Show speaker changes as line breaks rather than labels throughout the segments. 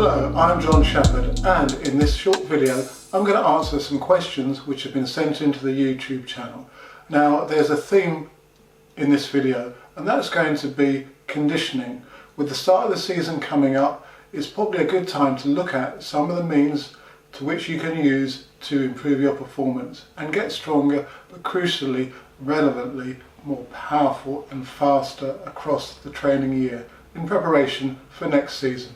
Hello, I'm John Shepherd, and in this short video I'm going to answer some questions which have been sent into the YouTube channel. Now there's a theme in this video, and that's going to be conditioning. With the start of the season coming up, it's probably a good time to look at some of the means to which you can use to improve your performance and get stronger, but crucially, relevantly, more powerful and faster across the training year in preparation for next season.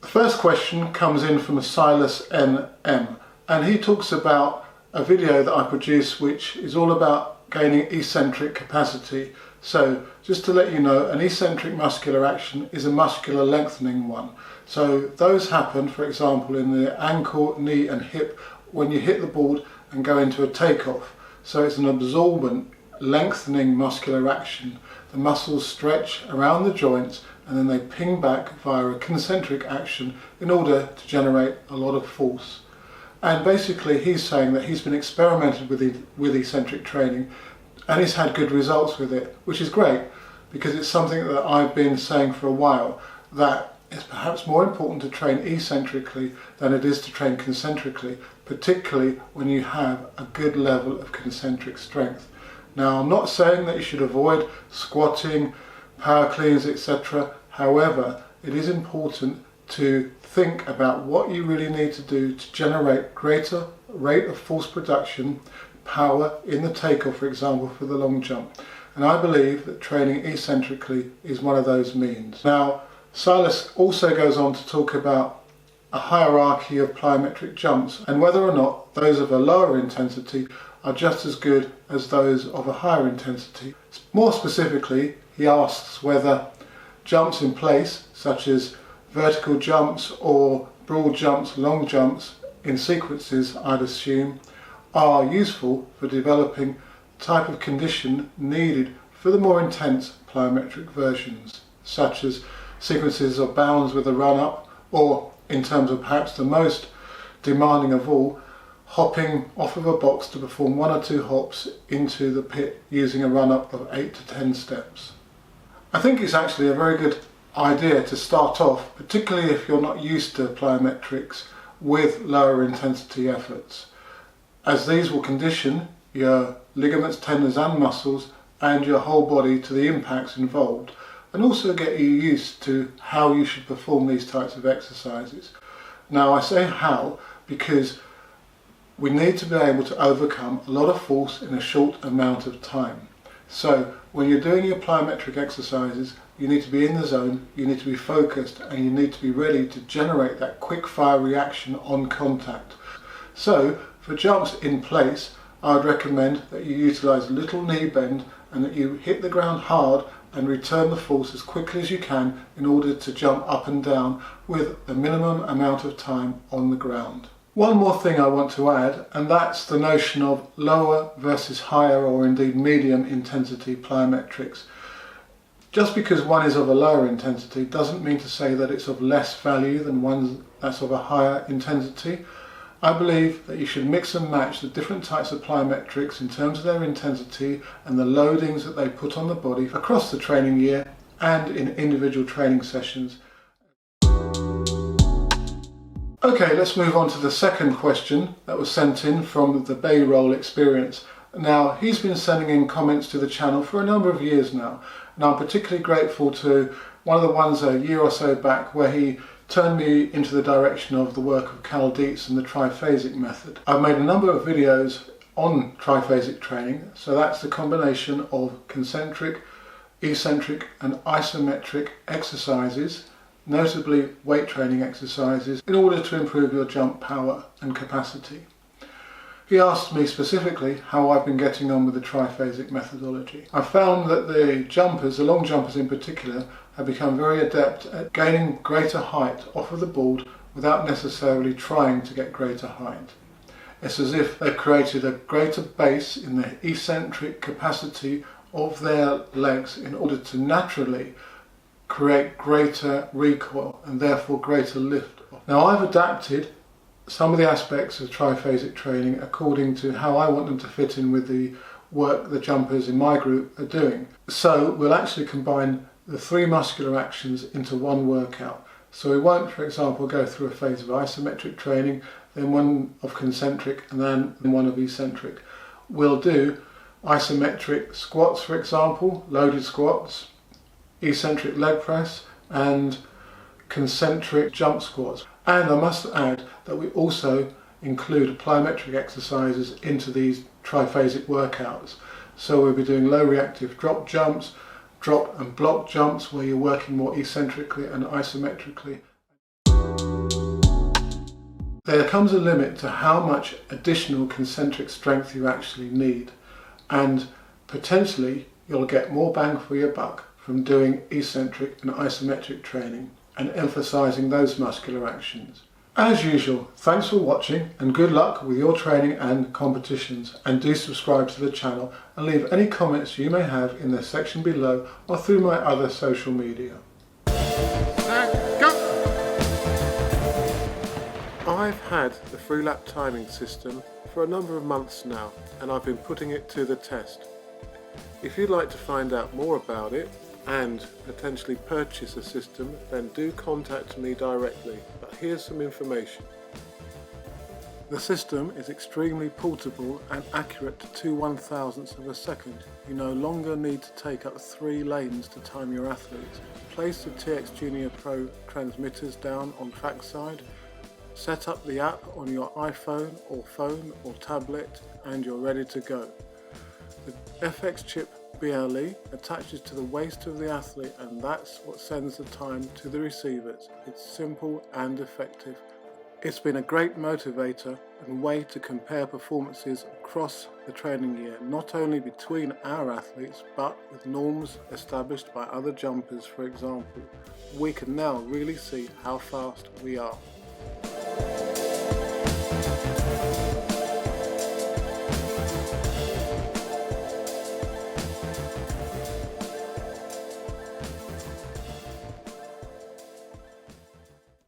The first question comes in from Silas NM, and he talks about a video that I produced which is all about gaining eccentric capacity. So just to let you know, an eccentric muscular action is a muscular lengthening one. So those happen, for example, in the ankle, knee and hip when you hit the board and go into a takeoff. So it's an absorbent, lengthening muscular action. The muscles stretch around the joints and then they ping back via a concentric action in order to generate a lot of force. And basically he's saying that he's been experimented with eccentric training and he's had good results with it, which is great, because it's something that I've been saying for a while, that it's perhaps more important to train eccentrically than it is to train concentrically, particularly when you have a good level of concentric strength. Now, I'm not saying that you should avoid squatting, power cleans, etc. However, it is important to think about what you really need to do to generate greater rate of force production, power in the takeoff, for example, for the long jump. And I believe that training eccentrically is one of those means. Now, Silas also goes on to talk about a hierarchy of plyometric jumps and whether or not those of a lower intensity are just as good as those of a higher intensity. More specifically, he asks whether jumps in place, such as vertical jumps or broad jumps, long jumps in sequences, I'd assume, are useful for developing the type of condition needed for the more intense plyometric versions, such as sequences of bounds with a run-up, or in terms of perhaps the most demanding of all, hopping off of a box to perform 1 or 2 hops into the pit using a run-up of 8 to 10 steps. I think it's actually a very good idea to start off, particularly if you're not used to plyometrics, with lower intensity efforts, as these will condition your ligaments, tendons and muscles and your whole body to the impacts involved, and also get you used to how you should perform these types of exercises. Now, I say how because we need to be able to overcome a lot of force in a short amount of time. So when you're doing your plyometric exercises, you need to be in the zone, you need to be focused, and you need to be ready to generate that quick fire reaction on contact. So for jumps in place, I would recommend that you utilize a little knee bend and that you hit the ground hard and return the force as quickly as you can in order to jump up and down with a minimum amount of time on the ground. One more thing I want to add, and that's the notion of lower versus higher or indeed medium intensity plyometrics. Just because one is of a lower intensity doesn't mean to say that it's of less value than one that's of a higher intensity. I believe that you should mix and match the different types of plyometrics in terms of their intensity and the loadings that they put on the body across the training year and in individual training sessions. Okay, let's move on to the second question that was sent in from the Bay Roll Experience. Now, he's been sending in comments to the channel for a number of years now, and I'm particularly grateful to one of the ones a year or so back where he turned me into the direction of the work of Cal Dietz and the triphasic method. I've made a number of videos on triphasic training, so that's the combination of concentric, eccentric and isometric exercises, notably weight training exercises, in order to improve your jump power and capacity. He asked me specifically how I've been getting on with the triphasic methodology. I found that the jumpers, the long jumpers in particular, have become very adept at gaining greater height off of the board without necessarily trying to get greater height. It's as if they've created a greater base in the eccentric capacity of their legs in order to naturally create greater recoil and therefore greater lift. Now, I've adapted some of the aspects of triphasic training according to how I want them to fit in with the work the jumpers in my group are doing. So we'll actually combine the three muscular actions into one workout. So we won't, for example, go through a phase of isometric training, then one of concentric, and then one of eccentric. We'll do isometric squats, for example, loaded squats, eccentric leg press, and concentric jump squats. And I must add that we also include plyometric exercises into these triphasic workouts. So we'll be doing low reactive drop jumps, drop and block jumps where you're working more eccentrically and isometrically. There comes a limit to how much additional concentric strength you actually need, and potentially you'll get more bang for your buck from doing eccentric and isometric training and emphasising those muscular actions. As usual, thanks for watching and good luck with your training and competitions, and do subscribe to the channel and leave any comments you may have in the section below or through my other social media. Go! I've had the Freelap timing system for a number of months now, and I've been putting it to the test. If you'd like to find out more about it and potentially purchase a system, then do contact me directly. But here's some information. The system is extremely portable and accurate to 2/1000ths of a second. You no longer need to take up 3 lanes to time your athletes. Place the TX Junior Pro transmitters down on trackside, set up the app on your iPhone or phone or tablet, and you're ready to go. The FX chip BLE attaches to the waist of the athlete, and that's what sends the time to the receivers. It's simple and effective. It's been a great motivator and way to compare performances across the training year, not only between our athletes but with norms established by other jumpers, for example. We can now really see how fast we are.